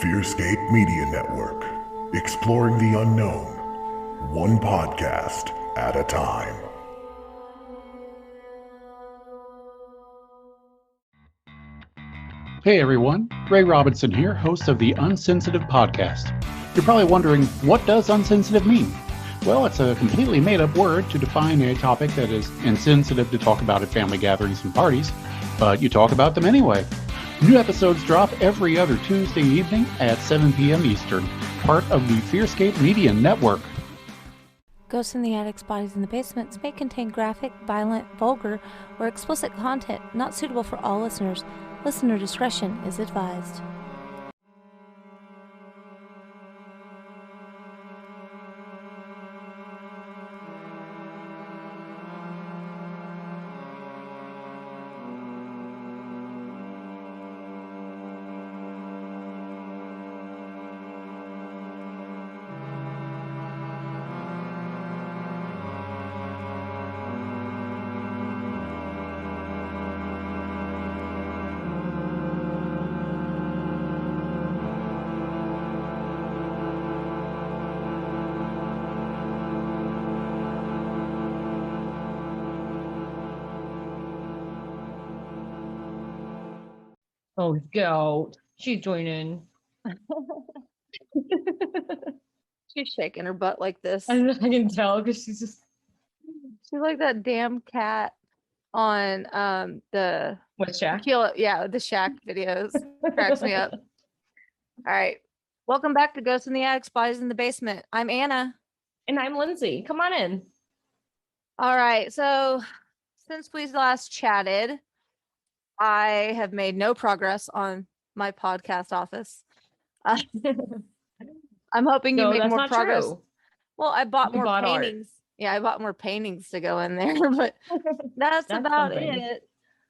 Fearscape Media Network, exploring the unknown, one podcast at a time. Hey everyone, Ray Robinson here, host of the Unsensitive Podcast. You're probably wondering, what does unsensitive mean? Well, it's a completely made-up word to define a topic that is insensitive to talk about at family gatherings and parties, but you talk about them anyway. New episodes drop every other Tuesday evening at 7 p.m. Eastern, part of the Fearscape Media Network. Ghosts in the Attics, Bodies in the Basements may contain graphic, violent, vulgar, or explicit content not suitable for all listeners. Listener discretion is advised. Oh, go. She's joining. She's shaking her butt like this. I can tell because she's like that damn cat on the what, Shack? the Shack videos. Cracks me up. All right. Welcome back to Ghosts in the Attics, Bodies in the Basement. I'm Anna. And I'm Lindsay. Come on in. All right. So since we last chatted, I have made no progress on my podcast office. I'm hoping you make more progress. True. Well, I bought You more bought paintings. art. Yeah, I bought more paintings to go in there, but that's about something. it.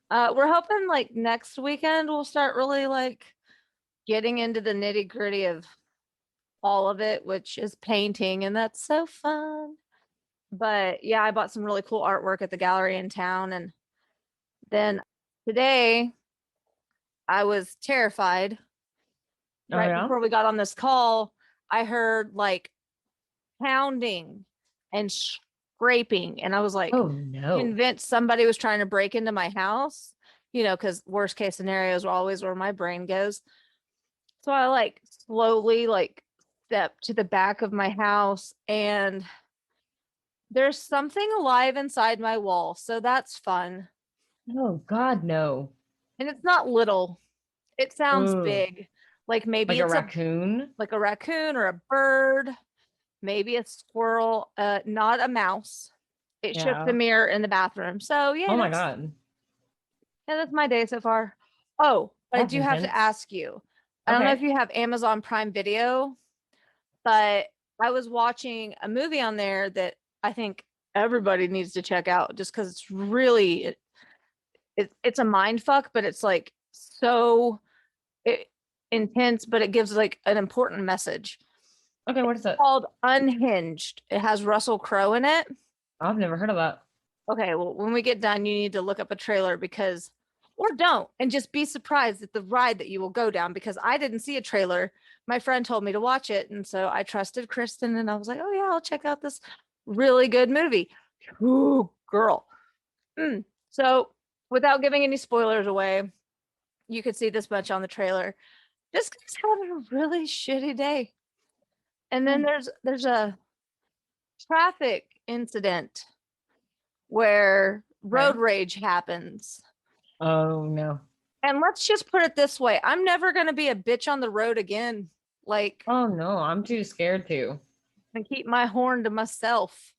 We're hoping like next weekend we'll start really like getting into the nitty gritty of all of it, which is painting, and that's so fun. But yeah, I bought some really cool artwork at the gallery in town, and then today I was terrified. Before we got on this call, I heard like pounding and scraping, and I was like, oh no, convinced somebody was trying to break into my house, because worst case scenarios are always where my brain goes. So I like slowly like stepped to the back of my house, and there's something alive inside my wall, so that's fun. Oh God, no. And it's not little, it sounds big, like maybe like it's a raccoon, or a bird, maybe a squirrel, not a mouse. It shook the mirror in the bathroom. So yeah. Oh my God. Yeah, that's my day so far. Oh, but I do have to ask you. I don't know if you have Amazon Prime Video, but I was watching a movie on there that I think everybody needs to check out just because it's really it's a mind fuck, but it's like so intense, but it gives like an important message. Okay, what is it? It's called Unhinged. It has Russell Crowe in it. I've never heard of that. Okay, well, when we get done, you need to look up a trailer or don't, and just be surprised at the ride that you will go down, because I didn't see a trailer. My friend told me to watch it, and so I trusted Kristen, and I was like, oh yeah, I'll check out this really good movie. Ooh, girl. So without giving any spoilers away, you could see this much on the trailer. This guy's having a really shitty day. And then there's a traffic incident where road rage happens. Oh no. And let's just put it this way. I'm never going to be a bitch on the road again. Like, oh no, I'm too scared to. And keep my horn to myself.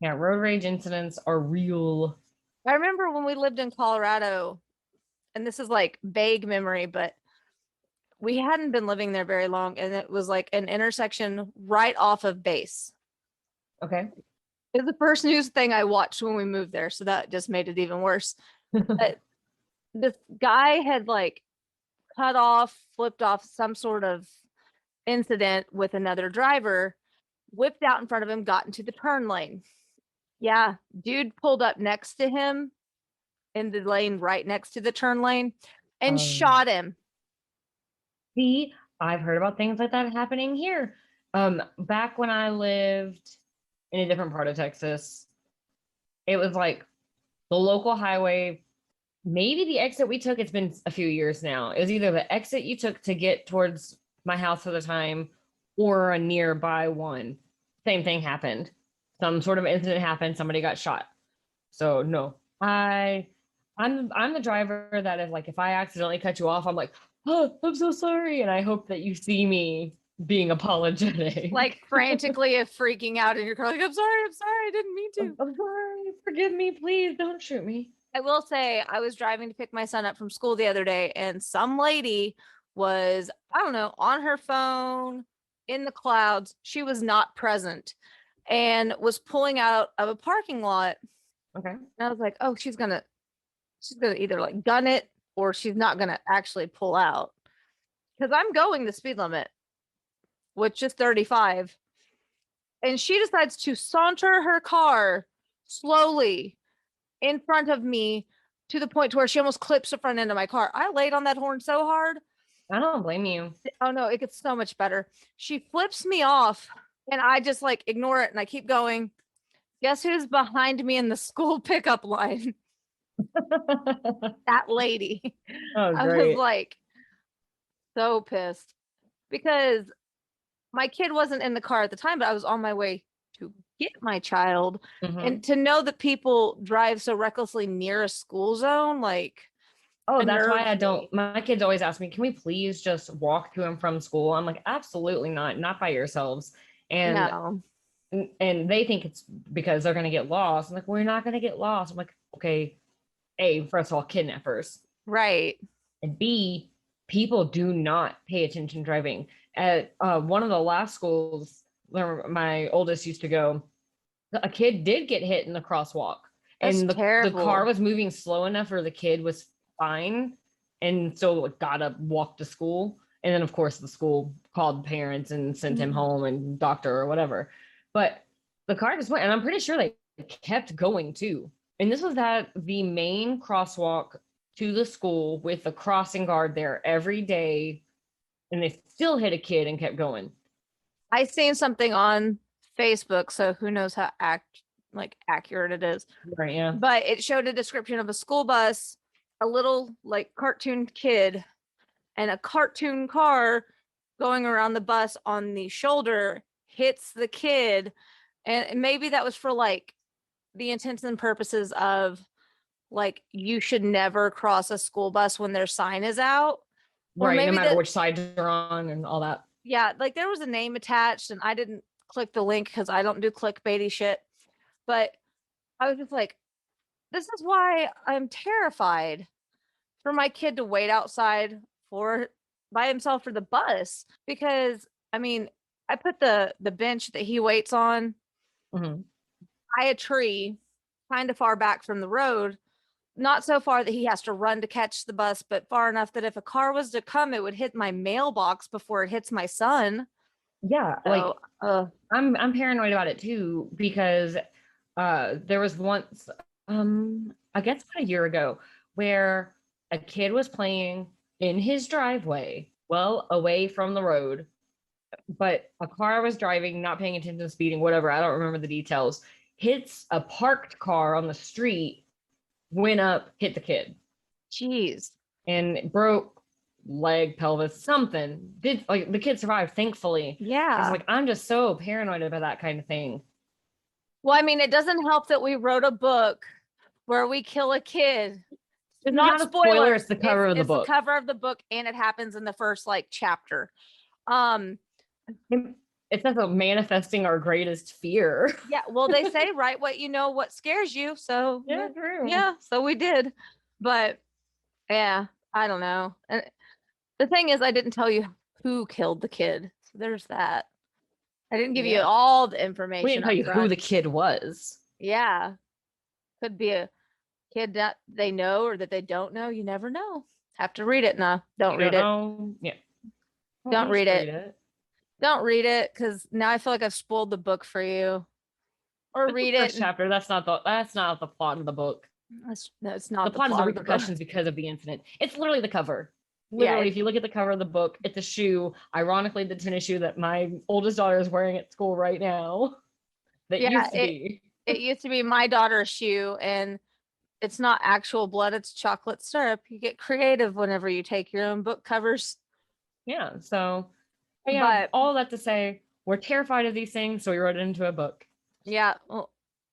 Yeah, road rage incidents are real. I remember when we lived in Colorado, and this is like vague memory, but we hadn't been living there very long, and it was like an intersection right off of base. Okay. It's the first news thing I watched when we moved there, so that just made it even worse. But this guy had like flipped off some sort of incident with another driver, whipped out in front of him, got into the turn lane. Yeah, dude pulled up next to him in the lane right next to the turn lane and shot him. See, I've heard about things like that happening here. Back when I lived in a different part of Texas, it was like the local highway, maybe the exit we took, it's been a few years now. It was either the exit you took to get towards my house for the time or a nearby one. Same thing happened. Some sort of incident happened, somebody got shot. So no, I'm the driver that if I accidentally cut you off, I'm like, oh, I'm so sorry. And I hope that you see me being apologetic. Like frantically freaking out in your car, like, I'm sorry, I didn't mean to. I'm sorry, forgive me, please don't shoot me. I will say I was driving to pick my son up from school the other day, and some lady was, I don't know, on her phone in the clouds. She was not present and was pulling out of a parking lot. Okay. And I was like, oh, she's gonna either like gun it or she's not gonna actually pull out. Because I'm going the speed limit, which is 35. And she decides to saunter her car slowly in front of me to the point to where she almost clips the front end of my car. I laid on that horn so hard. I don't blame you. Oh no, it gets so much better. She flips me off and I just like ignore it and I keep going. Guess who's behind me in the school pickup line? That lady. Oh, I great. was like so pissed because my kid wasn't in the car at the time, but I was on my way to get my child. Mhm. And to know that people drive so recklessly near a school zone, like, Oh, that's why I unnerves don't. me. My kids always ask me, can we please just walk to and from school? I'm like, absolutely not by yourselves. And No. and they think it's because they're gonna get lost. I'm like, we're not gonna get lost. I'm like, okay, A, first of all, kidnappers. Right. And B, people do not pay attention driving. At one of the last schools where my oldest used to go, a kid did get hit in the crosswalk. That's And the terrible. car was moving slow enough where the kid was fine. And so got up, walked to school. And then, of course, the school called parents and sent him Mhm. home and doctor or whatever. But the car just went, and I'm pretty sure they kept going too. And this was at the main crosswalk to the school with the crossing guard there every day. And they still hit a kid and kept going. I seen something on Facebook, so who knows how accurate it is. Right, yeah. But it showed a description of a school bus, a little like cartoon kid, and a cartoon car going around the bus on the shoulder hits the kid. And maybe that was for like the intents and purposes of like you should never cross a school bus when their sign is out. Or Right, no maybe matter that- which side you're on and all that. Yeah, like there was a name attached and I didn't click the link because I don't do clickbaity shit. But I was just like, this is why I'm terrified for my kid to wait outside by himself for the bus. Because I mean, I put the bench that he waits on Mhm. by a tree kind of far back from the road. Not so far that he has to run to catch the bus, but far enough that if a car was to come, it would hit my mailbox before it hits my son. Yeah, like So, I'm paranoid about it too because there was once I guess about a year ago where a kid was playing in his driveway, well away from the road, but a car was driving, not paying attention, speeding, whatever. I don't remember the details. Hits a parked car on the street, went up, hit the kid, geez. and broke leg, pelvis, something. Did like the kid survived, thankfully. Yeah. It's like I'm just so paranoid about that kind of thing. Well, I mean, it doesn't help that we wrote a book where we kill a kid. It's Not not a spoilers. spoiler, it's the cover of the It's book. the cover of the book, and it happens in the first like chapter. It says manifesting our greatest fear. Yeah. Well, they say write what you know, what scares you. So True. yeah. So we did, but yeah, I don't know. And the thing is, I didn't tell you who killed the kid. So there's that. I didn't give you Yeah. all the information. We didn't tell up you who front. the kid was. Yeah. Could be a kid that they know or that they don't know. You never know. Have to read it now. Don't read it. Yeah. Don't Just read it. Don't read it because now I feel like I've spoiled the book for you. Or It's read the it. first chapter. That's not the plot of the book. No, it's not The plot is the of the book. repercussions because of the incident. It's literally the cover. Literally, if you look at the cover of the book, it's a shoe. Ironically, the tennis shoe that my oldest daughter is wearing at school right now. That used to be. It used to be my daughter's shoe, and it's not actual blood, it's chocolate syrup. You get creative whenever you take your own book covers. Yeah. So, but all that to say, we're terrified of these things, so we wrote it into a book. Yeah. Well,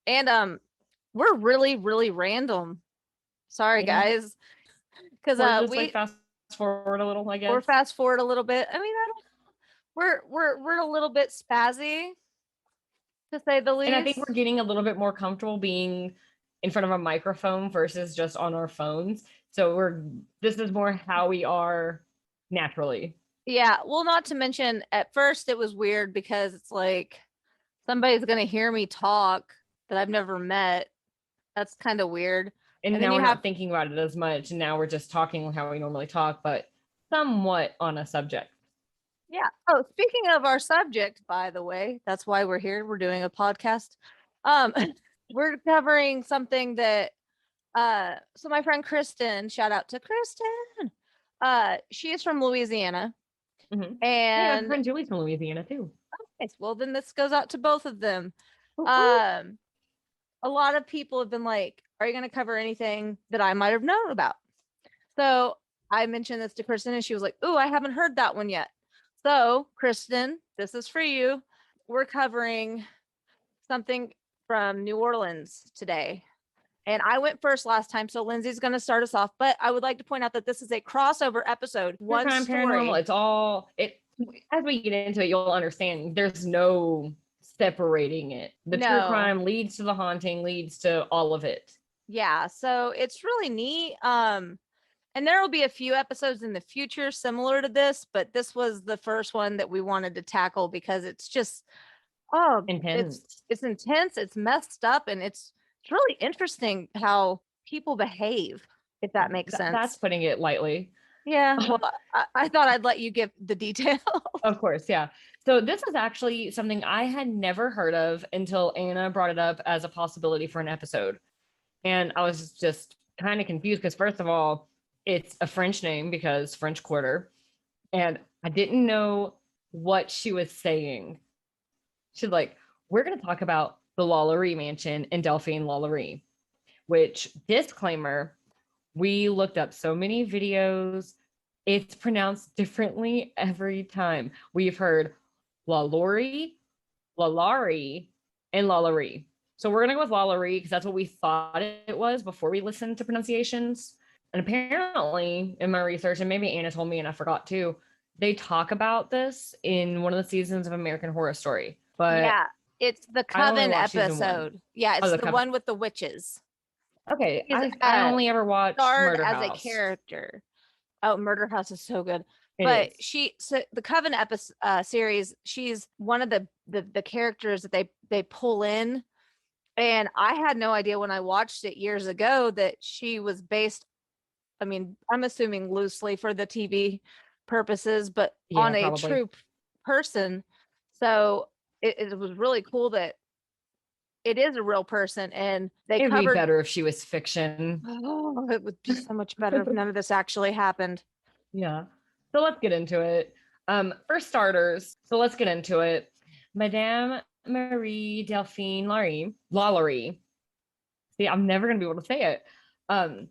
and we're really, really random. Sorry, guys. Because we like fast forward a little, I guess. Or fast forward a little bit. I mean, we're a little bit spazzy, to say the least. And I think we're getting a little bit more comfortable being in front of a microphone versus just on our phones. So this is more how we are naturally. Yeah. Well, not to mention, at first it was weird because it's like somebody's gonna hear me talk that I've never met. That's kind of weird. And now we're not thinking about it as much. And now we're just talking how we normally talk, but somewhat on a subject. Yeah. Oh, speaking of our subject, by the way, that's why we're here. We're doing a podcast. We're covering something that so my friend Kristen, shout out to Kristen. She is from Louisiana. Mm-hmm. And my friend Julie's from Louisiana too. Okay, well then this goes out to both of them. A lot of people have been like, are you going to cover anything that I might have known about? So I mentioned this to Kristen and she was like, ooh, I haven't heard that one yet. So Kristen, this is for you. We're covering something from New Orleans today. And I went first last time, so Lindsay's going to start us off. But I would like to point out that this is a crossover episode. One story. Paranormal. It's all it. As we get into it, you'll understand. There's no separating it. The true crime leads to the haunting, leads to all of it. Yeah, so it's really neat. And there will be a few episodes in the future similar to this, but this was the first one that we wanted to tackle because it's just intense. It's intense, it's messed up, and it's really interesting how people behave, if that makes sense. That's putting it lightly. Yeah, well, I thought I'd let you give the details. Of course, yeah. So this is actually something I had never heard of until Anna brought it up as a possibility for an episode. And I was just kind of confused because first of all, it's a French name because French Quarter. And I didn't know what she was saying. She's like, we're going to talk about the LaLaurie mansion in Delphine, LaLaurie, which, disclaimer, we looked up so many videos. It's pronounced differently every time. We've heard LaLaurie, LaLaurie, and LaLaurie. So we're going to go with LaLaurie because that's what we thought it was before we listened to pronunciations. And apparently in my research, and maybe Anna told me and I forgot too, they talk about this in one of the seasons of American Horror Story. But yeah, it's the Coven episode. Yeah, it's the one with the witches. Okay, I only ever watched Murder as House. A character. Oh, Murder House is so good. But the Coven episode series, she's one of the characters that they pull in. And I had no idea when I watched it years ago that she was based, I mean, I'm assuming loosely for the TV purposes, but on a true person. So it was really cool that it is a real person, and it'd be better if she was fiction. Oh, it would be so much better if none of this actually happened. Yeah. So let's get into it. For starters, let's get into it. Madame Marie Delphine LaLaurie. See, I'm never gonna be able to say it.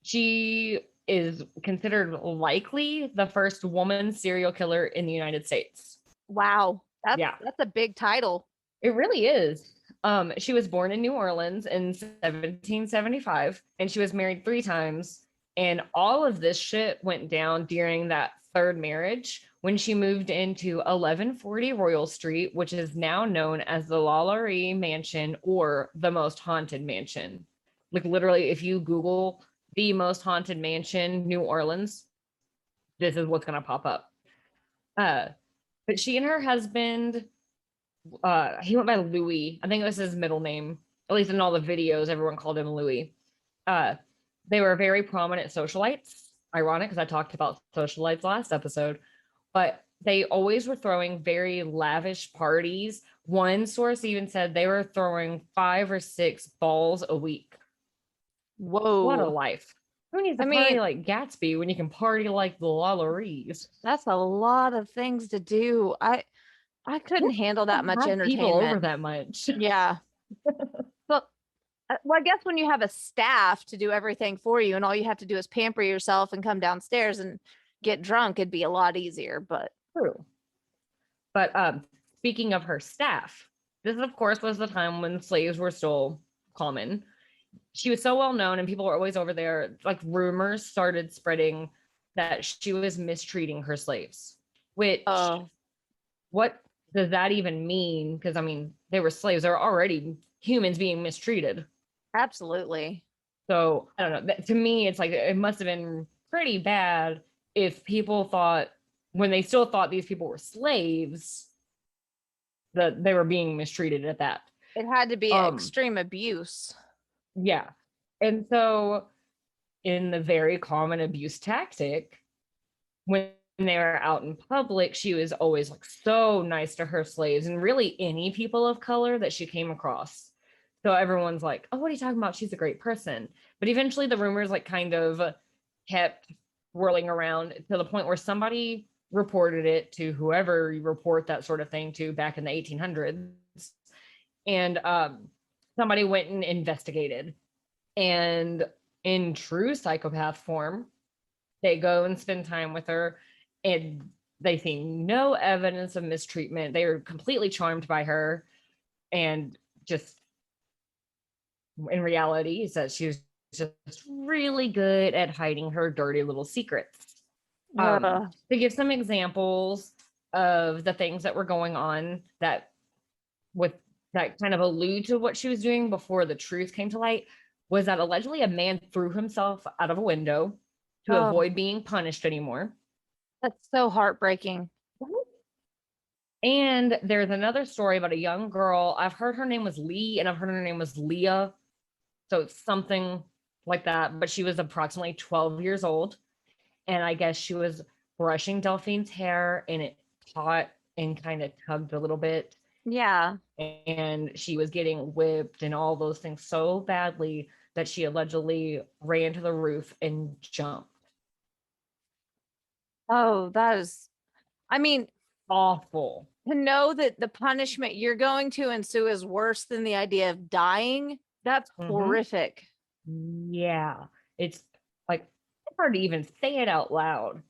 She is considered likely the first woman serial killer in the United States. Wow. That's a big title. It really is. She was born in New Orleans in 1775, and she was married 3 times. And all of this shit went down during that third marriage when she moved into 1140 Royal Street, which is now known as the LaLaurie Mansion or the Most Haunted Mansion. Like literally, if you Google the Most Haunted Mansion, New Orleans, this is what's going to pop up. But she and her husband, he went by Louis. I think it was his middle name. At least in all the videos, everyone called him Louis. They were very prominent socialites. Ironic, because I talked about socialites last episode. But they always were throwing very lavish parties. One source even said they were throwing 5 or 6 balls a week. Whoa. What a life. Who needs to party like Gatsby when you can party like the LaLauries? That's a lot of things to do. I couldn't handle that much Have people over entertainment. that much. Yeah. Well, I guess when you have a staff to do everything for you and all you have to do is pamper yourself and come downstairs and get drunk, it'd be a lot easier, but True. But speaking of her staff, this of course was the time when slaves were still common. She was so well known and people were always over there. Like rumors started spreading that she was mistreating her slaves, which what does that even mean? Because I mean, they were slaves. They were already humans being mistreated. absolutely. So I don't know. To me, it's like it must have been pretty bad if people thought, when they still thought these people were slaves, that they were being mistreated at that. It had to be extreme abuse. Yeah. And so in the very common abuse tactic, when they were out in public, she was always like so nice to her slaves and really any people of color that she came across. So everyone's like, oh, what are you talking about? She's a great person. But eventually the rumors like kind of kept whirling around to the point where somebody reported it to whoever you report that sort of thing to back in the 1800s. And somebody went and investigated. And in true psychopath form, they go and spend time with her and they see no evidence of mistreatment. They are completely charmed by her. And just in reality, is that she was just really good at hiding her dirty little secrets. To give some examples of the things that were going on that kind of allude to what she was doing before the truth came to light, was that allegedly a man threw himself out of a window to avoid being punished anymore. That's so heartbreaking. And there's another story about a young girl. I've heard her name was Lee and I've heard her name was Leah. So it's something like that. But she was approximately 12 years old. And I guess she was brushing Delphine's hair and it caught and kind of tugged a little bit. Yeah. And she was getting whipped and all those things so badly that she allegedly ran to the roof and jumped. Oh, that is, I mean, awful. To know that the punishment you're going to ensue is worse than the idea of dying, that's horrific. Yeah. It's like, it's hard to even say it out loud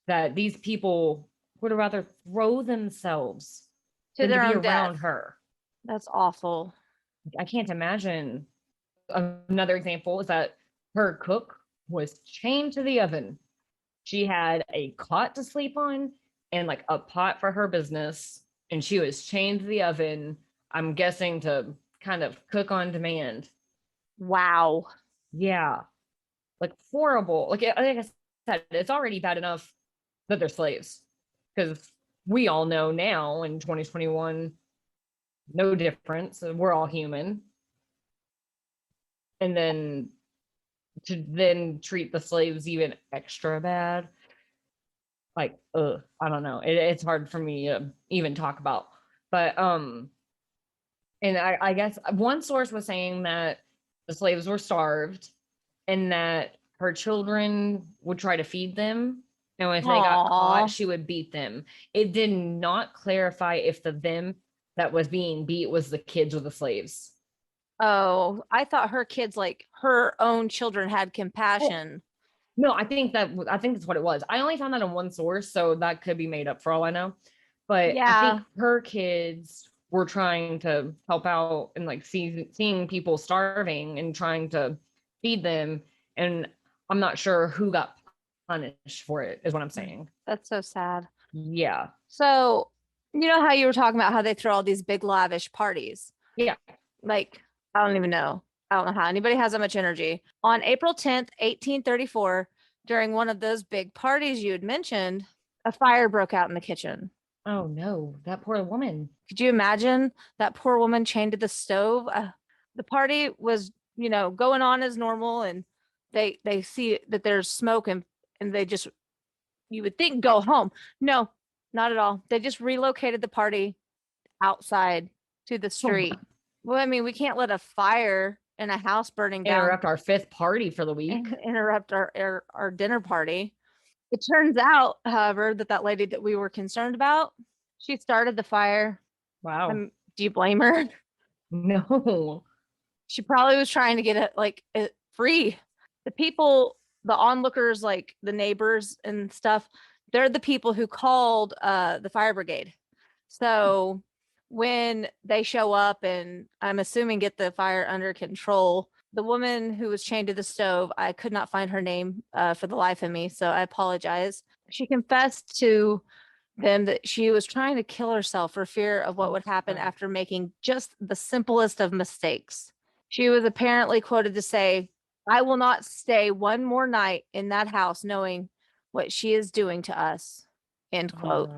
that these people would rather throw themselves to their own around death. her. That's awful. I can't imagine. Another example is that her cook was chained to the oven. She had a cot to sleep on and like a pot for her business, and she was chained to the oven, I'm guessing to kind of cook on demand. Wow. Yeah. Like horrible. Like I said, it's already bad enough that they're slaves, because we all know now in 2021, no difference. We're all human. And then to then treat the slaves even extra bad, like, I don't know. It's hard for me to even talk about. But and I guess one source was saying that the slaves were starved and that her children would try to feed them. And when they got caught, she would beat them. It did not clarify if the them that was being beat was the kids or the slaves. Oh, I thought her kids, like her own children, had compassion. No, I think that's what it was. I only found that in one source, so that could be made up for all I know. But yeah. I think her kids were trying to help out and like seeing people starving and trying to feed them. And I'm not sure who got punished for it, is what I'm saying. That's so sad. Yeah. So, you know how you were talking about how they throw all these big lavish parties? Yeah. Like, I don't even know. I don't know how anybody has that much energy. On April 10th, 1834, during one of those big parties you had mentioned, a fire broke out in the kitchen. Oh no, that poor woman. Could you imagine that poor woman chained to the stove? The party was, going on as normal, and they see that there's smoke and they just, you would think, go home. No, not at all. They just relocated the party outside to the street. Well, I mean, we can't let a fire in a house burning down. Interrupt our 5th party for the week. Interrupt our dinner party. It turns out, however, that lady that we were concerned about, she started the fire. Wow. Do you blame her? No. She probably was trying to get it free. The people, the onlookers, like the neighbors and stuff, they're the people who called the fire brigade. So when they show up and I'm assuming get the fire under control, the woman who was chained to the stove, I could not find her name for the life of me, so I apologize. She confessed to them that she was trying to kill herself for fear of what would happen after making just the simplest of mistakes. She was apparently quoted to say, "I will not stay one more night in that house knowing what she is doing to us." End quote.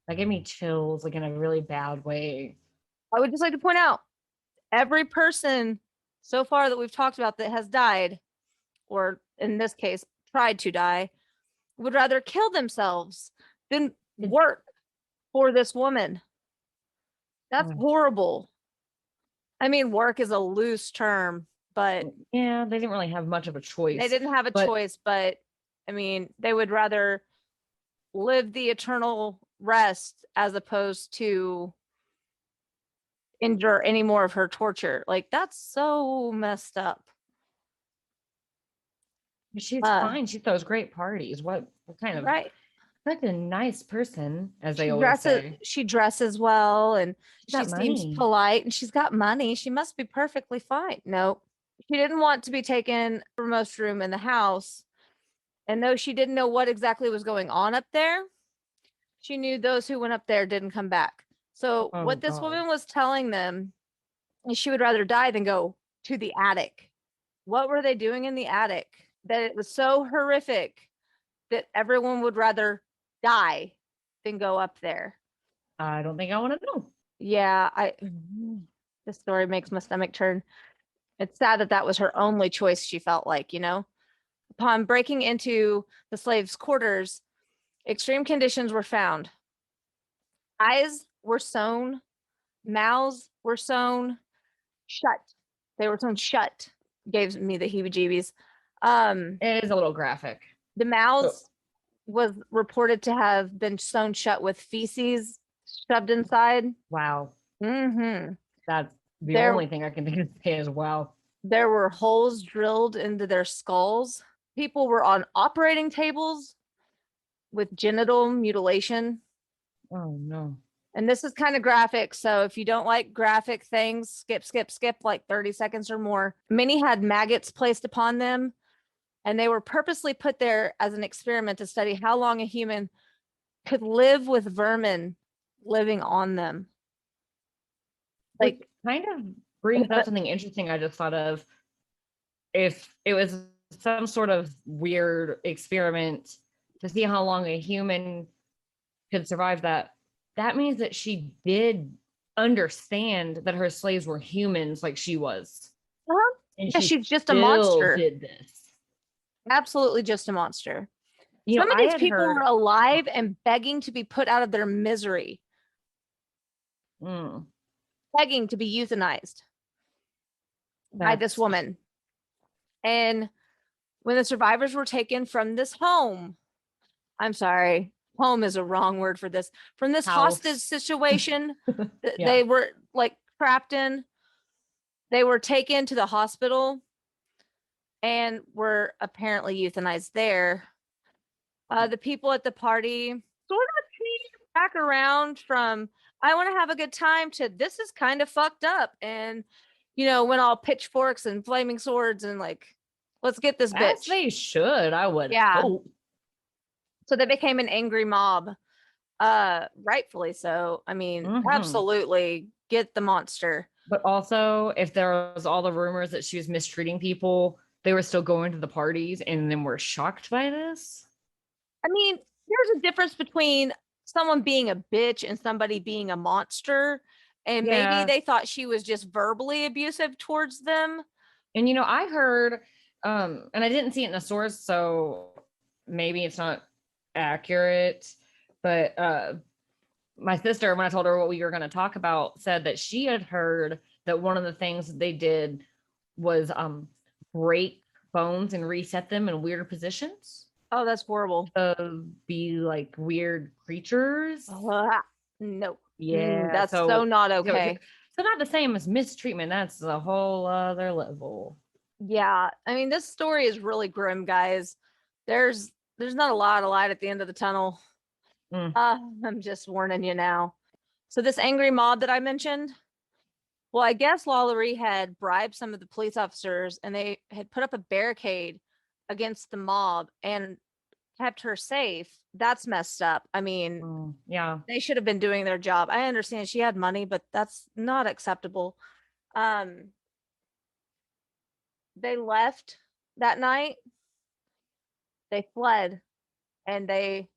That gave me chills, like in a really bad way. I would just like to point out, every person so far that we've talked about that has died, or in this case, tried to die, would rather kill themselves than work for this woman. That's horrible. I mean, work is a loose term, but yeah, they didn't really have much of a choice. They didn't have a choice, but I mean, they would rather live the eternal rest as opposed to endure any more of her torture. Like, that's so messed up. She's fine. She throws great parties. What kind of Like a nice person, as they always say. She dresses well and she seems polite and she's got money. She must be perfectly fine. No, she didn't want to be taken for most room in the house. And though she didn't know what exactly was going on up there, she knew those who went up there didn't come back. So what this woman was telling them is she would rather die than go to the attic. What were they doing in the attic? That it was so horrific that everyone would rather die than go up there. I don't think I want to know. Yeah, this story makes my stomach turn. It's sad that that was her only choice, she felt like, you know. Upon breaking into the slaves' quarters, extreme conditions were found. Eyes were sewn, mouths were sewn shut. They were sewn shut. Gave me the heebie-jeebies. It is a little graphic. The mouths was reported to have been sewn shut with feces shoved inside. Wow. Mm-hmm. That's the only thing I can think of to say as well. There were holes drilled into their skulls. People were on operating tables with genital mutilation. Oh, no. And this is kind of graphic. So if you don't like graphic things, skip like 30 seconds or more. Many had maggots placed upon them. And they were purposely put there as an experiment to study how long a human could live with vermin living on them. Like, it kind of brings up something interesting I just thought of. If it was some sort of weird experiment to see how long a human could survive that means that she did understand that her slaves were humans like she was. And yeah, she's just a monster. Did this. Absolutely just a monster. You Some of these people were alive and begging to be put out of their misery. Begging to be euthanized by this woman. And when the survivors were taken from this home, I'm sorry, home is a wrong word for this, from this hostage situation that they were like trapped in, they were taken to the hospital and were apparently euthanized there. The people at the party sort of changed back around from, I want to have a good time, to this is kind of fucked up. And, you know, went all pitchforks and flaming swords and like, let's get this bitch. As they should, I would hope. So they became an angry mob. Rightfully so. I mean, absolutely get the monster. But also, if there was all the rumors that she was mistreating people, they were still going to the parties and then were shocked by this. I mean, there's a difference between someone being a bitch and somebody being a monster. And maybe they thought she was just verbally abusive towards them. And, you know, I heard, and I didn't see it in the source, so maybe it's not accurate, but my sister, when I told her what we were going to talk about, said that she had heard that one of the things that they did was break bones and reset them in weird positions. Oh, that's horrible. Be like weird creatures. No. Yeah, That's so not okay. So not the same as mistreatment. That's a whole other level. Yeah, I mean, this story is really grim, guys. There's not a lot of light at the end of the tunnel. I'm just warning you now. So this angry mob that I mentioned, well, I guess LaLaurie had bribed some of the police officers, and they had put up a barricade against the mob and kept her safe. That's messed up. I mean, yeah, they should have been doing their job. I understand she had money, but that's not acceptable. They left that night. They fled, and they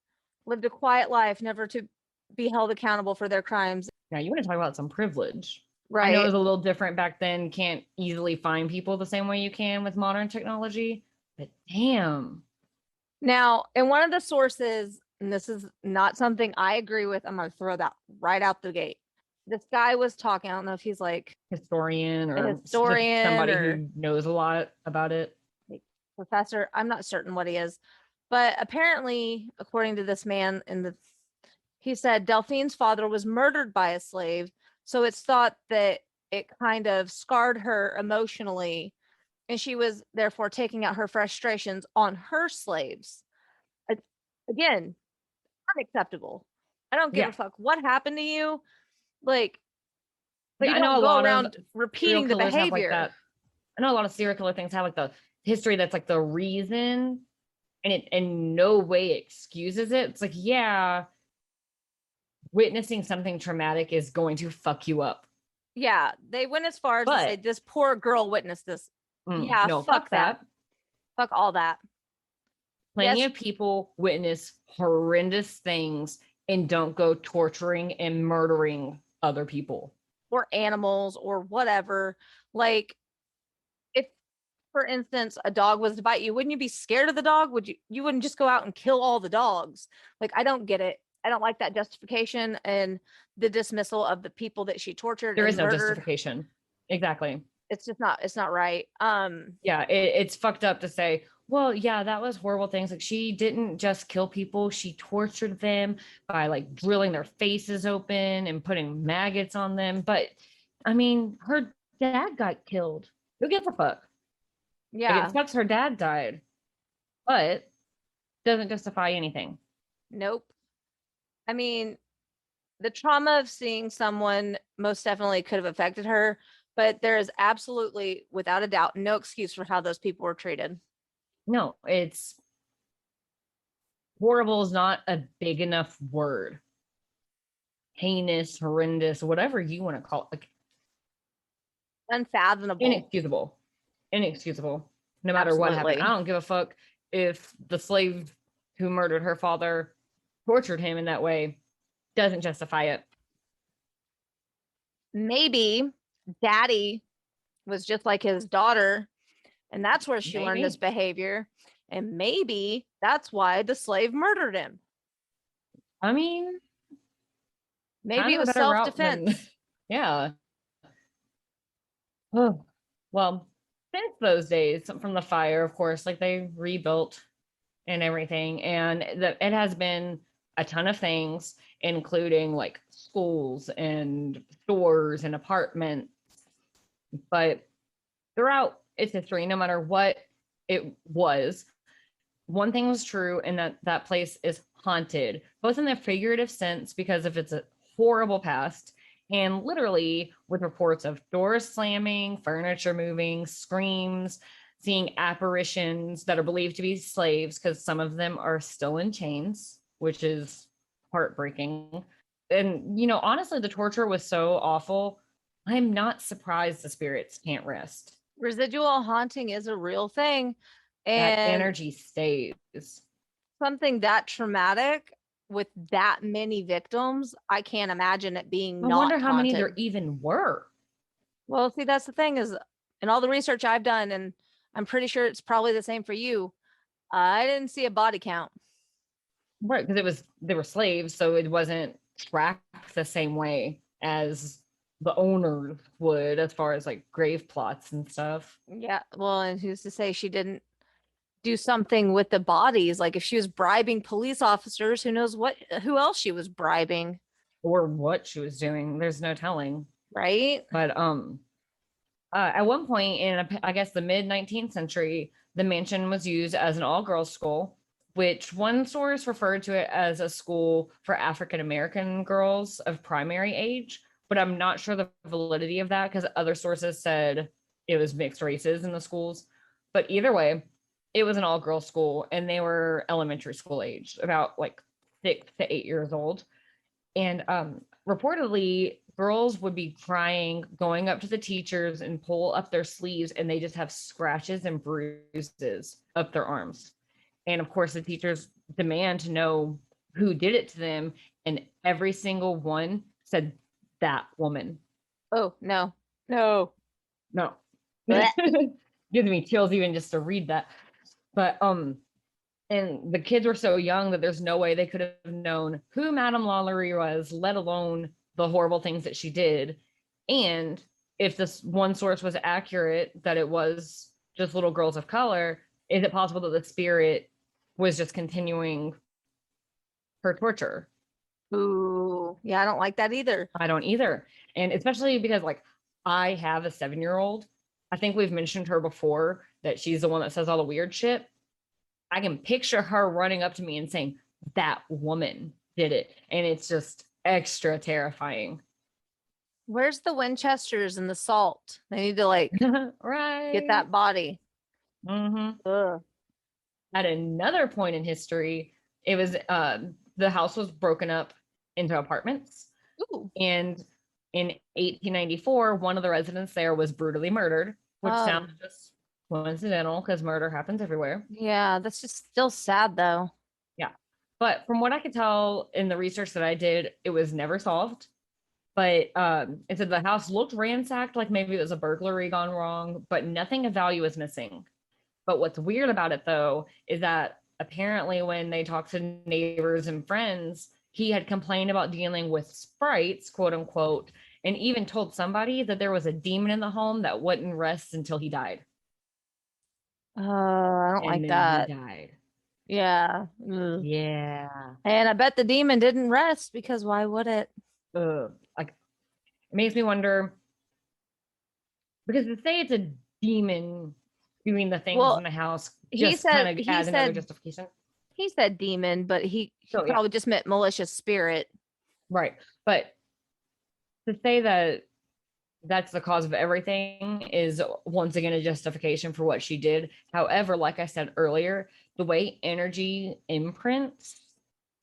lived a quiet life, never to be held accountable for their crimes. Now you want to talk about some privilege. Right. I know it was a little different back then. Can't easily find people the same way you can with modern technology, but damn. Now, in one of the sources, and this is not something I agree with, I'm going to throw that right out the gate. This guy was talking, I don't know if he's like historian or a historian, somebody or who knows a lot about it. Like professor, I'm not certain what he is, but apparently, according to this man, he said Delphine's father was murdered by a slave, so it's thought that it kind of scarred her emotionally, and she was therefore taking out her frustrations on her slaves. Again, unacceptable. I don't give a fuck what happened to you. Like, you I know don't a go lot around of repeating the behavior. like that. I know a lot of serial killer things have like the history that's like the reason, and it in no way excuses it. It's like, yeah, witnessing something traumatic is going to fuck you up. Yeah, they went as far as to say this poor girl witnessed this. Yeah, no, fuck that. Fuck all that. Plenty of people witness horrendous things and don't go torturing and murdering other people. Or animals or whatever. Like, if, for instance, a dog was to bite you, wouldn't you be scared of the dog? You wouldn't just go out and kill all the dogs. Like, I don't get it. I don't like that justification and the dismissal of the people that she tortured. There is no murdered. justification. Exactly. It's not right. Yeah, it's fucked up to say, well, yeah, that was horrible things. Like, she didn't just kill people, she tortured them by like drilling their faces open and putting maggots on them. But I mean, her dad got killed. Who gives a fuck? Yeah. Like, it sucks her dad died, but doesn't justify anything. Nope. I mean, the trauma of seeing someone most definitely could have affected her, but there is absolutely, without a doubt, no excuse for how those people were treated. No, it's horrible is not a big enough word. Heinous, horrendous, whatever you want to call it. Like, unfathomable. Inexcusable. No matter what happened. I don't give a fuck if the slave who murdered her father tortured him in that way. Doesn't justify it. Maybe daddy was just like his daughter, and that's where she learned this behavior, and maybe that's why the slave murdered him. I mean, maybe it was self-defense. Yeah. Oh, well, since those days from the fire, of course, like, they rebuilt and everything, and it has been a ton of things, including like schools and stores and apartments. But throughout its history, no matter what it was, one thing was true, and that place is haunted, both in the figurative sense because of its horrible past, and literally with reports of doors slamming, furniture moving, screams, seeing apparitions that are believed to be slaves, because some of them are still in chains, which is heartbreaking. And, honestly, the torture was so awful. I'm not surprised the spirits can't rest. Residual haunting is a real thing. And that energy stays. Something that traumatic with that many victims, I can't imagine it being not I wonder how haunted. Many there even were. Well, see, that's the thing is, in all the research I've done, and I'm pretty sure it's probably the same for you, I didn't see a body count. Right, because they were slaves, so it wasn't tracked the same way as the owners would, as far as like grave plots and stuff. Yeah. Well, and who's to say she didn't do something with the bodies? Like if she was bribing police officers, who knows who else she was bribing, Or what she was doing. There's no telling. right? But at one point in, I guess, the mid 19th century, the mansion was used as an all-girls school, which one source referred to it as a school for African American girls of primary age. But I'm not sure the validity of that because other sources said it was mixed races in the schools. But either way, it was an all-girls school, and they were elementary school age, about like 6 to 8 years old. And reportedly, girls would be crying, going up to the teachers and pull up their sleeves, and they just have scratches and bruises up their arms. And of course, the teachers demand to know who did it to them, and every single one said that woman. Oh, no. No. No. Blech. Gives me chills even just to read that. But and the kids were so young that there's no way they could have known who Madame LaLaurie was, let alone the horrible things that she did. And if this one source was accurate, that it was just little girls of color, is it possible that the spirit was just continuing her torture? Ooh. Yeah, I don't like that either. I don't either. And especially because, like, I have a 7-year-old. I think we've mentioned her before, that she's the one that says all the weird shit. I can picture her running up to me and saying, that woman did it. And it's just extra terrifying. Where's the Winchesters and the salt? They need to like Right. get that body. Mm-hmm. Ugh. At another point in history, it was the house was broken up into apartments. Ooh. And in 1894, one of the residents there was brutally murdered, which sounds just coincidental because murder happens everywhere. Yeah, that's just still sad though. Yeah. But from what I could tell in the research that I did, it was never solved. But it said the house looked ransacked, like maybe it was a burglary gone wrong, but nothing of value was missing. But what's weird about it, though, is that apparently when they talked to neighbors and friends, he had complained about dealing with sprites, quote unquote, and even told somebody that there was a demon in the home that wouldn't rest until he died. I don't like that. He died. Yeah. Ugh. Yeah. And I bet the demon didn't rest because why would it? Like, it makes me wonder, because to say it's a demon doing the things in the house, just kind of adds another justification. He said demon, but he probably just meant malicious spirit. Right. But to say that that's the cause of everything is once again a justification for what she did. However, like I said earlier, the way energy imprints,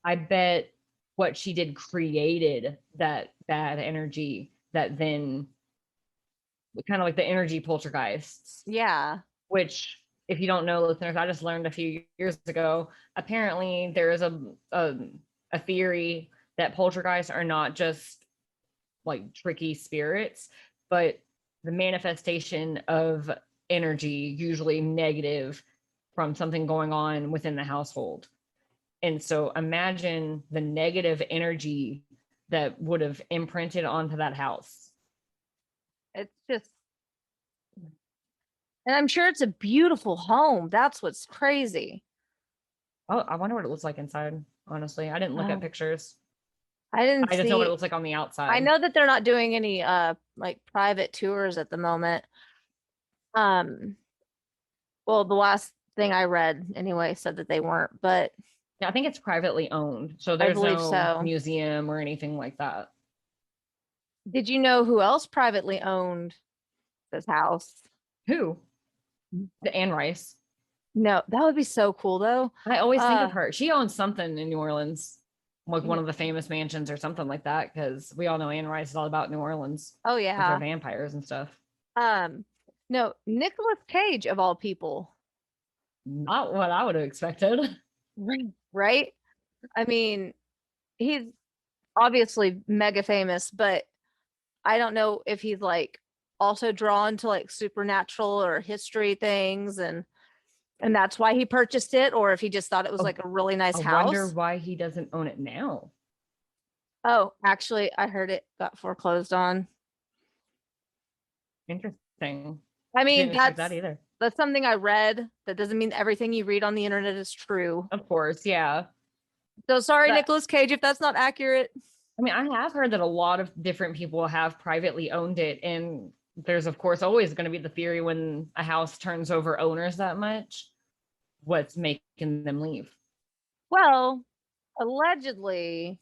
I bet what she did created that bad energy that then kind of like the energy poltergeists. Yeah. Which, if you don't know, listeners, I just learned a few years ago, apparently there is a theory that poltergeists are not just like tricky spirits, but the manifestation of energy, usually negative, from something going on within the household. And so imagine the negative energy that would have imprinted onto that house. It's just, and I'm sure it's a beautiful home. That's what's crazy. Oh, I wonder what it looks like inside. Honestly, I didn't look at pictures. I just know what it looks like on the outside. I know that they're not doing any like private tours at the moment. Well, the last thing I read anyway said that they weren't, but yeah, I think it's privately owned. So there's no museum or anything like that. Did you know who else privately owned this house? Who? Anne Rice. No, that would be so cool though. I always think of her. She owns something in New Orleans, like one of the famous mansions or something like that, because we all know Anne Rice is all about New Orleans. Oh yeah, with her vampires and stuff. No, Nicolas Cage of all people. Not what I would have expected. Right? I mean, he's obviously mega famous, but I don't know if he's like also drawn to like supernatural or history things and that's why he purchased it, or if he just thought it was like a really nice house. I wonder why he doesn't own it now. Oh, actually, I heard it got foreclosed on. Interesting. I mean, Didn't expect that either. that's something I read. That doesn't mean everything you read on the internet is true. Of course, yeah. So sorry, But- Nicolas Cage, if that's not accurate. I mean, I have heard that a lot of different people have privately owned it, and there's of course always going to be the theory when a house turns over owners that much, what's making them leave? Well, allegedly,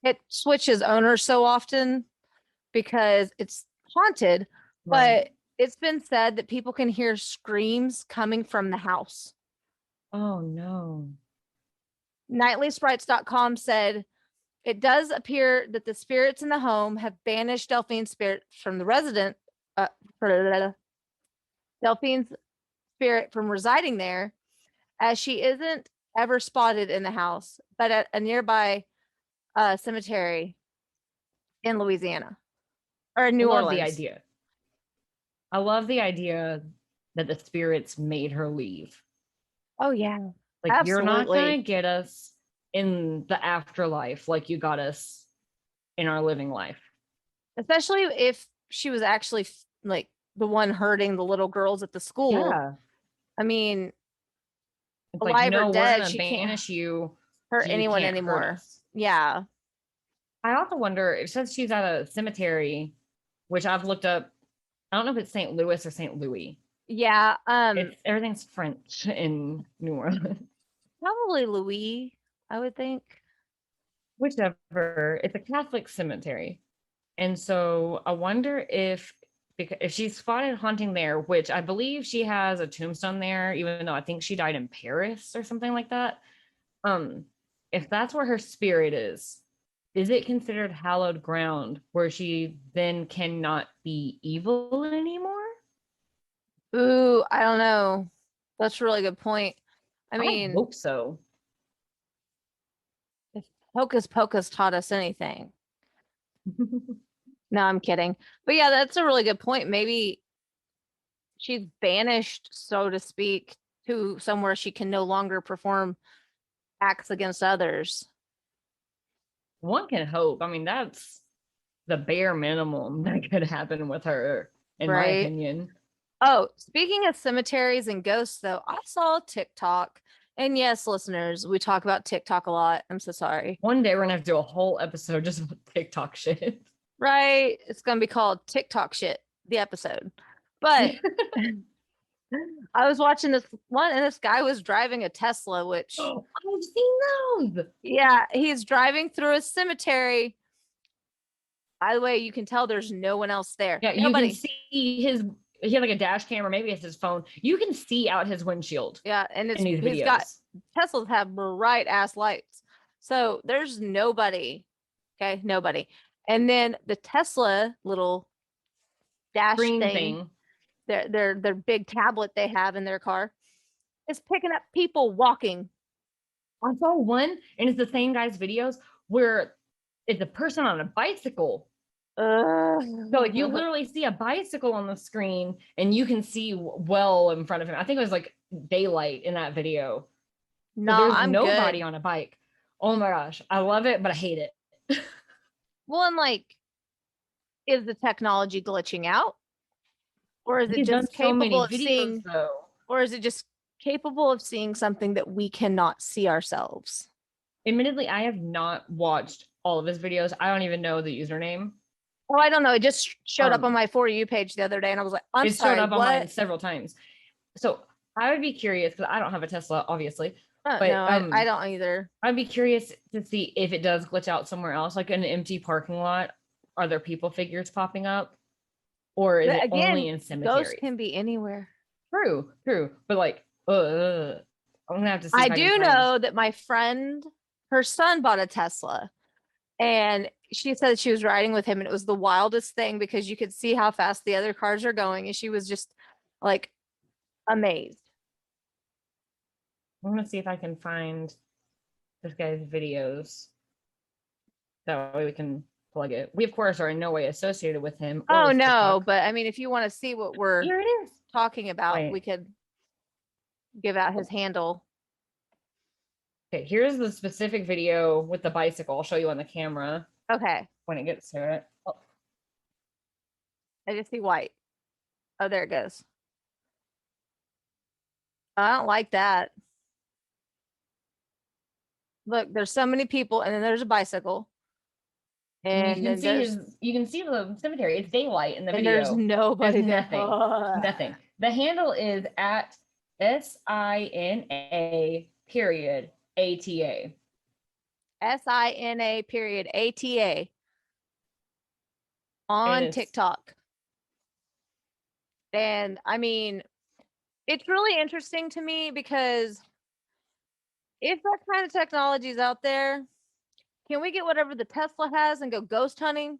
it switches owners so often because it's haunted, but it's been said that people can hear screams coming from the house. Oh no. Nightlysprites.com said it does appear that the spirits in the home have banished Delphine's spirit from the resident. Delphine's spirit from residing there, as she isn't ever spotted in the house, but at a nearby cemetery in Louisiana or New Orleans. The idea. I love the idea that the spirits made her leave. Oh yeah, like you're not absolutely. gonna get us in the afterlife like you got us in our living life. Especially if she was actually like the one hurting the little girls at the school. Yeah. I mean, It's alive like, no, or dead, we're gonna she banish can't you. hurt You anyone can't hurt anymore. us. Yeah. I also wonder, it says she's at a cemetery, which I've looked up. I don't know if it's St. Louis or St. Louis. Yeah. Everything's French in New Orleans. Probably Louis, I would think. Whichever. It's a Catholic cemetery. And so I wonder if she's spotted haunting there, which I believe she has a tombstone there, even though I think she died in Paris or something like that. If that's where her spirit is it considered hallowed ground where she then cannot be evil anymore? Ooh, I don't know. That's a really good point. I mean, hope so. If Hocus Pocus taught us anything. No, I'm kidding. But yeah, that's a really good point. Maybe she's banished, so to speak, to somewhere she can no longer perform acts against others. One can hope. I mean, that's the bare minimum that could happen with her, in my opinion. Oh, speaking of cemeteries and ghosts, though, I saw a TikTok. And yes, listeners, we talk about TikTok a lot. I'm so sorry. One day we're going to have to do a whole episode just about TikTok shit. Right. It's going to be called TikTok shit, the episode. But I was watching this one and this guy was driving a Tesla, which I've seen those. Yeah, he's driving through a cemetery. By the way, you can tell there's no one else there. Yeah, Nobody. You can see he had like a dash camera, maybe it's his phone. You can see out his windshield. Yeah, and he's got Teslas have bright ass lights. So there's nobody. Okay, nobody. And then the Tesla little dash thing. Their big tablet they have in their car is picking up people walking. I saw one, and it's the same guy's videos where it's a person on a bicycle. So like you literally see a bicycle on the screen, and you can see well in front of him. I think it was like daylight in that video. No, so there's I'm nobody good. on a bike. Oh my gosh, I love it, but I hate it. Well, and like, is the technology glitching out? Or is it just capable of seeing, or is it just capable of seeing something that we cannot see ourselves? Admittedly, I have not watched all of his videos. I don't even know the username. Oh, I don't know. It just showed up on my For You page the other day, and I was like, I'm sorry, showed up what? On mine several times. So I would be curious, because I don't have a Tesla, obviously. But no, I don't either. I'd be curious to see if it does glitch out somewhere else, like an empty parking lot. Are there people figures popping up? Or is it only in cemeteries? Those can be anywhere. True. But like, I'm gonna have to see. I do know that my friend, her son bought a Tesla, and she said she was riding with him, and it was the wildest thing because you could see how fast the other cars are going, and she was just like amazed. I'm gonna see if I can find this guy's videos. That way we can plug it. We of course are in no way associated with him. Oh no, but I mean, if you want to see what we're here it is talking about, we could give out his handle. Okay, here's the specific video with the bicycle. I'll show you on the camera. Okay. When it gets to it. Oh. I just see white. Oh, there it goes. I don't like that. Look, there's so many people, and then there's a bicycle. And you then can see there's the cemetery. It's daylight in the and video. there's nobody There's there. nothing. Nothing. The handle is at SINA period ATA. SINA period ATA on it's- TikTok. And I mean, it's really interesting to me because if that kind of technology is out there, can we get whatever the Tesla has and go ghost hunting?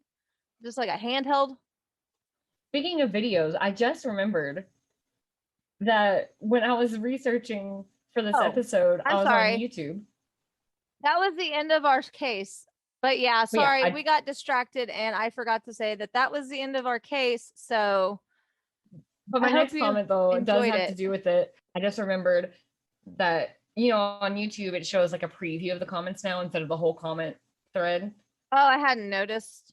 Just like a handheld? Speaking of videos, I just remembered that when I was researching for this Oh, episode, I I'm was sorry. on YouTube. That was the end of our case. But yeah, But yeah, sorry, we got distracted and I forgot to say that that was the end of our case. So, But my I hope next you comment, though, does enjoyed have it. to do with it. I just remembered that, on YouTube, it shows like a preview of the comments now instead of the whole comment thread. Oh, I hadn't noticed.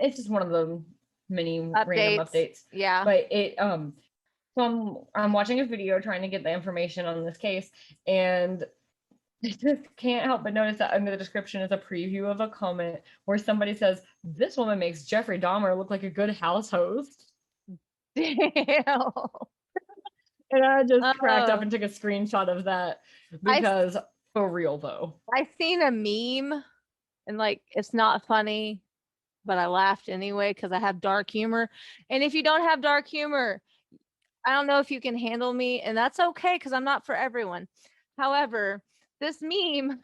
It's just one of the many random updates. Yeah. But so I'm watching a video trying to get the information on this case, and I just can't help but notice that under the description is a preview of a comment where somebody says, "This woman makes Jeffrey Dahmer look like a good house host." Damn. And I just cracked up Oh. and took a screenshot of that because for real though. I seen a meme and like it's not funny, but I laughed anyway because I have dark humor. And if you don't have dark humor, I don't know if you can handle me, and that's okay because I'm not for everyone. However, this meme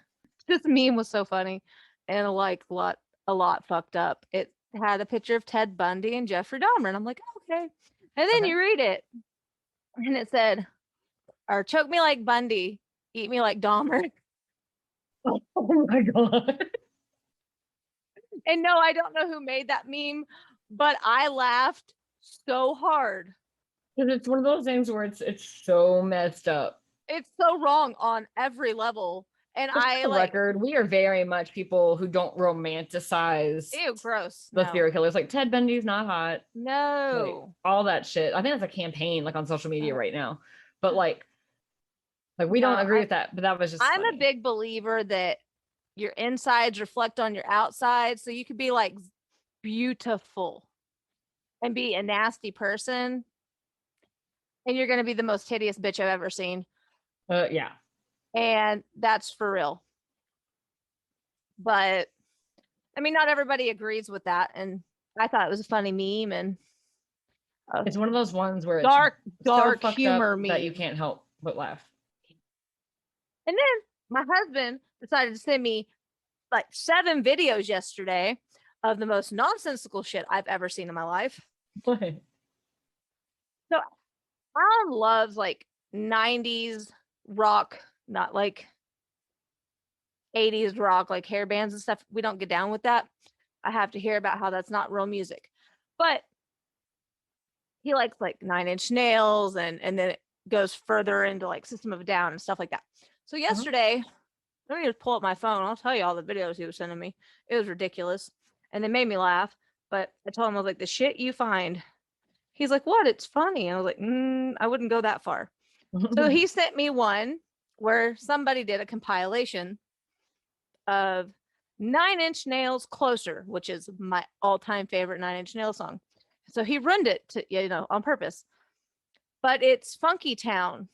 was so funny and a lot fucked up. It had a picture of Ted Bundy and Jeffrey Dahmer, and I'm like, okay. And then Okay. you read it, and it said, or choke me like Bundy, eat me like Dahmer. Oh my god. And no, I don't know who made that meme, but I laughed so hard. Because it's one of those things where it's so messed up. It's so wrong on every level. And Just I for the like record, we are very much people who don't romanticize ew, gross. the No. serial killers. Like Ted Bundy's not hot. Like, No. all that shit. I think that's a campaign like on social media right now. But like we don't No, agree with that. But that was just I'm funny. a big believer that your insides reflect on your outside. So you could be like beautiful and be a nasty person. And you're gonna be the most hideous bitch I've ever seen. Yeah. And that's for real. But I mean, not everybody agrees with that. And I thought it was a funny meme and It's one of those ones where dark it's so fucked humor up meme. that you can't help but laugh. And then my husband decided to send me like 7 videos yesterday of the most nonsensical shit I've ever seen in my life. What? So Alan loves like 90s rock, not like 80s rock, like hair bands and stuff. We don't get down with that. I have to hear about how that's not real music. But he likes like 9 Inch Nails and then it goes further into like System of a Down and stuff like that. So yesterday, let me just pull up my phone. I'll tell you all the videos he was sending me. It was ridiculous. And they made me laugh. But I told him, I was like, the shit you find. He's like, what? It's funny. And I was like, I wouldn't go that far. So he sent me one where somebody did a compilation of 9 Inch Nails Closer, which is my all-time favorite 9 Inch Nails song. So he ruined it to, on purpose. But it's Funky Town.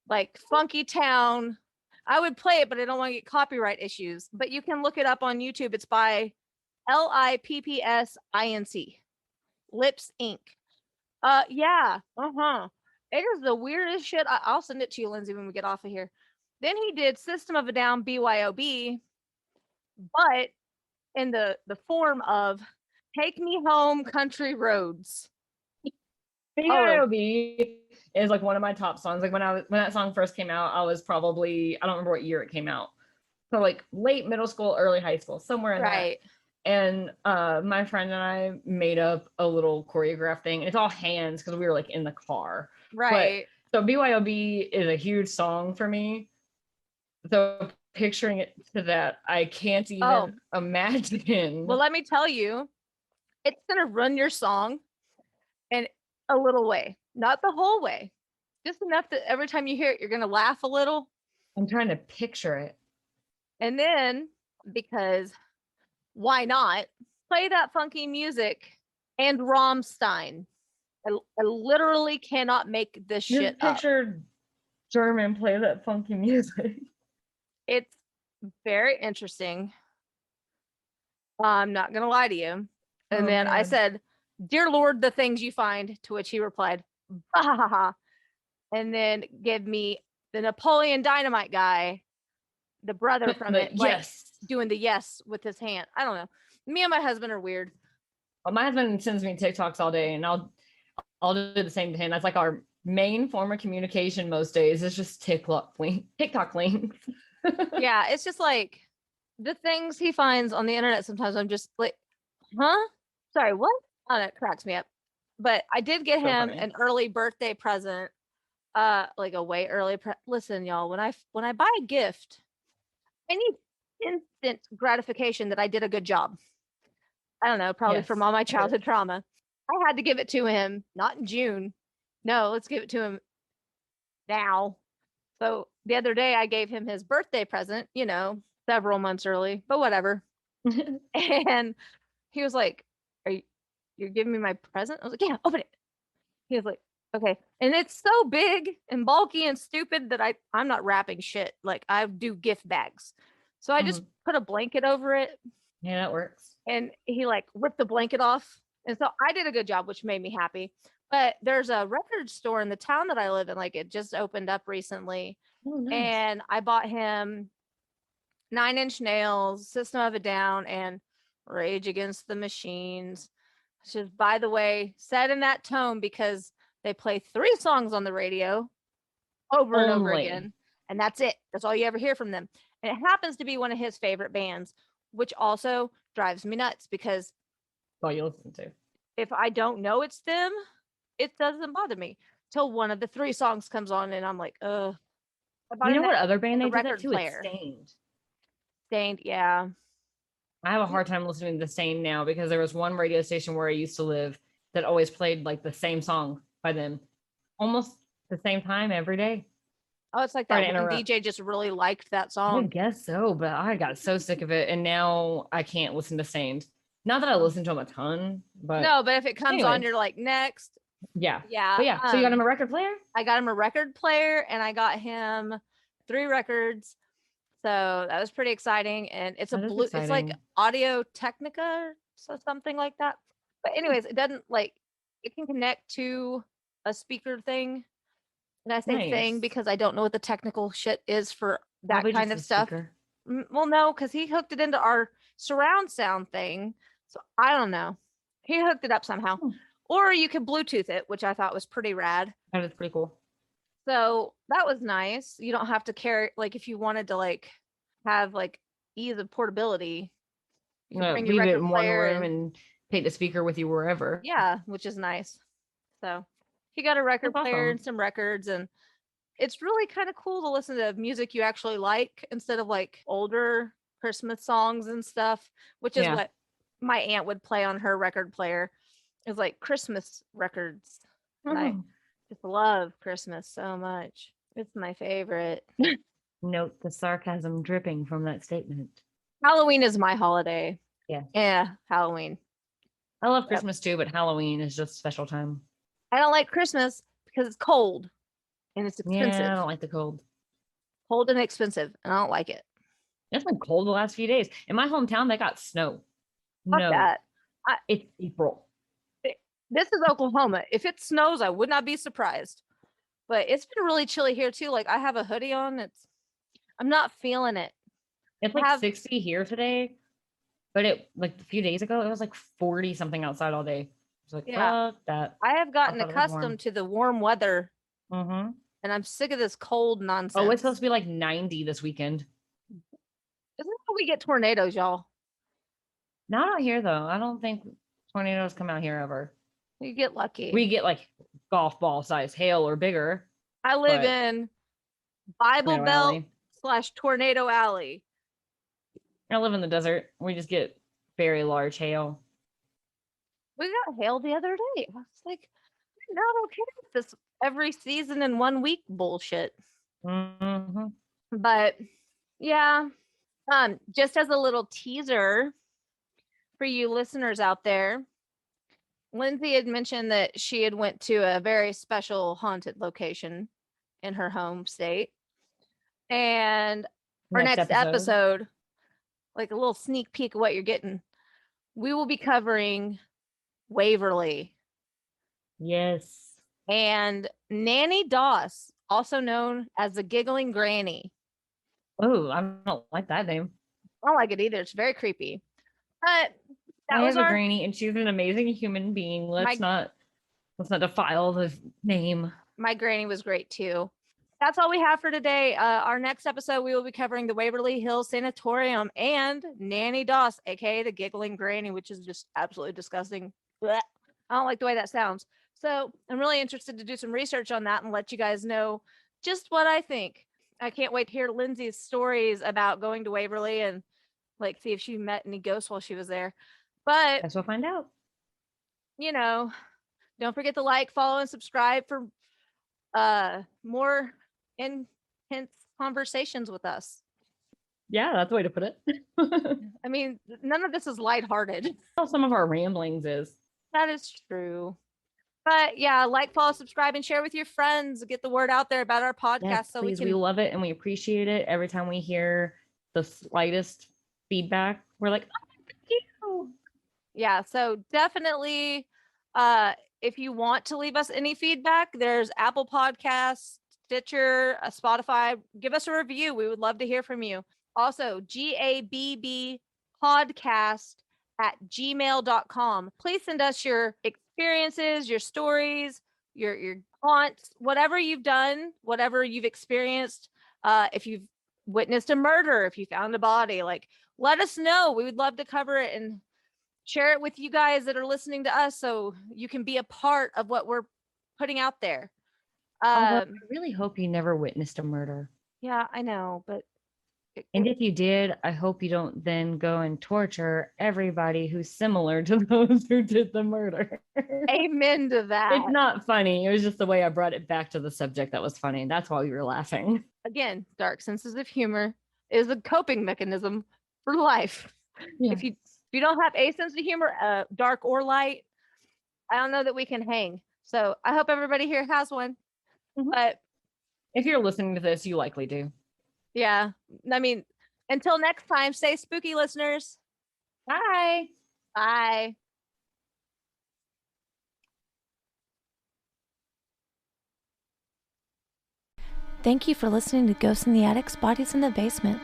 Like Funky Town. I would play it, but I don't want to get copyright issues. But you can look it up on YouTube. It's by Lippsinc. Lips Inc. Yeah. It is the weirdest shit. I'll send it to you, Lindsay, when we get off of here. Then he did System of a Down BYOB, but in the form of Take Me Home Country Roads. BYOB is like one of my top songs. Like when that song first came out, I was probably, I don't remember what year it came out. So like late middle school, early high school, somewhere in Right. that. And my friend and I made up a little choreographed thing. And it's all hands because we were like in the car. Right. But, so BYOB is a huge song for me. So picturing it to that, I can't even imagine. Well, let me tell you, It's gonna run your song and a little way, not the whole way, just enough that every time you hear it, you're gonna laugh a little. I'm trying to picture it. And then, because why not, play that funky music and Rammstein. I literally cannot make this shit Just up. picture German play that funky music. It's very interesting. I'm not gonna lie to you. And Oh, then I man. said, "Dear Lord, the things you find," to which he replied, "Bah, ha, ha, ha." And then give me the Napoleon Dynamite guy, the brother from it, like yes. doing the yes with his hand. I don't know. Me and my husband are weird. Well, my husband sends me TikToks all day, and I'll do the same to him. That's like our main form of communication most days. Is just TikTok links. Yeah, it's just like the things he finds on the internet. Sometimes I'm just like, huh? Sorry, what? Oh, that cracks me up. But I did get So him funny. an early birthday present. Like a way early. Listen, y'all, when I buy a gift, I need instant gratification that I did a good job. I don't know, probably from Yes, all my sure. childhood trauma. I had to give it to him, not in June. No, let's give it to him now. So the other day I gave him his birthday present, several months early, but whatever. And he was like, you're giving me my present? I was like, yeah, open it. He was like, okay. And it's so big and bulky and stupid that I'm not wrapping shit. Like I do gift bags. So I just put a blanket over it. Yeah, that works. And he like ripped the blanket off. And so I did a good job, which made me happy. But there's a record store in the town that I live in, like it just opened up recently. Oh, nice. And I bought him 9 Inch Nails, System of a Down, and Rage Against the Machines. Which is, by the way, said in that tone because they play 3 songs on the radio over and over again. And that's it. That's all you ever hear from them. And it happens to be one of his favorite bands, which also drives me nuts because all you listen to. If I don't know it's them, it doesn't bother me till one of the 3 songs comes on and I'm like, ugh. You know what other band they did that record too? player. It's Stained. Stained, yeah. I have a hard time listening to the same now because there was one radio station where I used to live that always played like the same song by them almost the same time every day. Oh, it's like that one DJ just really liked that song. I guess so, but I got so sick of it, and now I can't listen to Stained. Not that I listen to them a ton, but no, but if it comes on, you're like, next. Yeah. Yeah. But yeah, so you got him a record player? I got him a record player and I got him 3 records. So that was pretty exciting. And it's it's like Audio Technica, so something like that. But anyways, it doesn't it can connect to a speaker thing. And I say thing because I don't know what the technical shit is for that probably kind of stuff. Speaker. Well, no, because he hooked it into our surround sound thing. So I don't know. He hooked it up somehow. Or you could Bluetooth it, which I thought was pretty rad. That is pretty cool. So that was nice. You don't have to carry, if you wanted to have ease of portability, you can bring your record in one room and take the speaker with you wherever. Yeah, which is nice. So he got a record player and some records, and it's really kind of cool to listen to music you actually like instead of older Christmas songs and stuff, which is what my aunt would play on her record player. It's Christmas records. And I just love Christmas so much. It's my favorite. Note the sarcasm dripping from that statement. Halloween is my holiday. Yeah. Yeah, Halloween. I love Christmas too, but Halloween is just a special time. I don't like Christmas because it's cold and it's expensive. Yeah, I don't like the cold. Cold and expensive, and I don't like it. It's been cold the last few days. In my hometown, they got snow. Fuck that. It's April. This is Oklahoma. If it snows, I would not be surprised. But it's been really chilly here too. I have a hoodie on. I'm not feeling it. It's 60 here today, but it a few days ago it was 40 something outside all day. It's fuck that. I have gotten accustomed to the warm weather, and I'm sick of this cold nonsense. Oh, it's supposed to be 90 this weekend. Isn't how we get tornadoes, y'all? Not out here though. I don't think tornadoes come out here ever. You get lucky. We get golf ball size hail or bigger. I live in Bible Belt / Tornado Alley. I live in the desert. We just get very large hail. We got hail the other day. I was like, I'm not okay with this every season in 1 week bullshit. Mm-hmm. But yeah, just as a little teaser for you listeners out there, Lindsay had mentioned that she had went to a very special haunted location in her home state. And our next episode, like a little sneak peek of what you're getting, we will be covering Waverly. Yes. And Nanny Doss, also known as the Giggling Granny. Oh, I don't like that name. I don't like it either. It's very creepy. But that I was have a granny, and she's an amazing human being. Let's not defile the name. My granny was great too. That's all we have for today. Our next episode, we will be covering the Waverly Hills Sanatorium and Nanny Doss, aka the Giggling Granny, which is just absolutely disgusting. Blech. I don't like the way that sounds. So I'm really interested to do some research on that and let you guys know just what I think. I can't wait to hear Lindsay's stories about going to Waverly and like see if she met any ghosts while she was there. But guess we'll find out. You know, don't forget to like, follow, and subscribe for more intense conversations with us. Yeah, that's the way to put it. I mean, none of this is lighthearted. Some of our ramblings is. That is true. But yeah, like, follow, subscribe, and share with your friends. Get the word out there about our podcast. Yes, so please, we can. We love it and we appreciate it. Every time we hear the slightest feedback, we're like, oh, thank you. Yeah, so definitely, if you want to leave us any feedback, there's Apple Podcasts, Stitcher, Spotify. Give us a review. We would love to hear from you. Also, gabbpodcast@gmail.com. Please send us your experiences, your stories, your haunts, whatever you've done, whatever you've experienced. If you've witnessed a murder, if you found a body, like, let us know. We would love to cover it and share it with you guys that are listening to us, so you can be a part of what we're putting out there. I really hope you never witnessed a murder. Yeah, I know, but and if you did, I hope you don't then go and torture everybody who's similar to those who did the murder. Amen to that. It's not funny. It was just the way I brought it back to the subject that was funny. That's why we were laughing. Again, dark senses of humor is a coping mechanism for life. Yeah. If you don't have a sense of humor, dark or light, I don't know that we can hang. So I hope everybody here has one. Mm-hmm. But if you're listening to this, you likely do. Yeah. I mean, until next time, stay spooky, listeners. Bye. Bye. Thank you for listening to Ghosts in the Attics, Bodies in the Basement,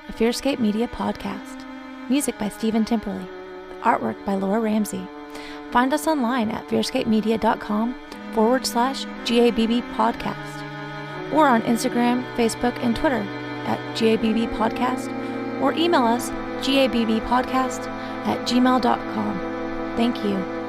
a Fearscape Media podcast. Music by Stephen Timperley. Artwork by Laura Ramsey. Find us online at fearscapemedia.com/GABB podcast or on Instagram, Facebook, and Twitter at GABB podcast, or email us gabbpodcast@gmail.com. Thank you.